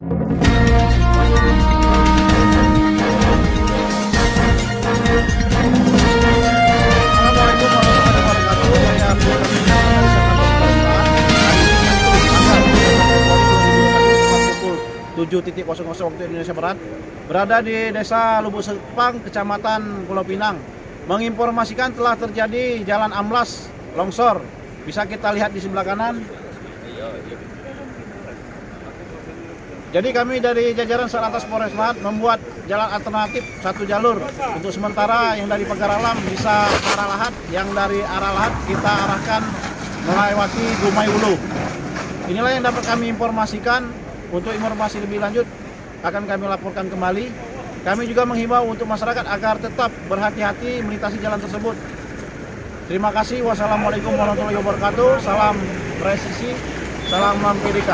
Assalamualaikum warahmatullahi wabarakatuh. Saya Abdul Kasim dari Jakarta Selatan. Hari ini Sabtu, tanggal 13 Februari 2021 tepat pukul 7.00 waktu Indonesia Barat. Berada di Desa Lubuk Sepang, Kecamatan Pulau Pinang. Menginformasikan telah terjadi jalan amblas, longsor. Bisa kita lihat di sebelah kanan. Jadi kami dari jajaran Satlantas Polres Lahat membuat jalan alternatif satu jalur. Untuk sementara yang dari Pagar Alam bisa ke arah Lahat, yang dari arah Lahat kita arahkan melewati Gumai Ulu. Inilah yang dapat kami informasikan. Untuk informasi lebih lanjut akan kami laporkan kembali. Kami juga menghimbau untuk masyarakat agar tetap berhati-hati melintasi jalan tersebut. Terima kasih. Wassalamualaikum warahmatullahi wabarakatuh. Salam presisi, salam PDK.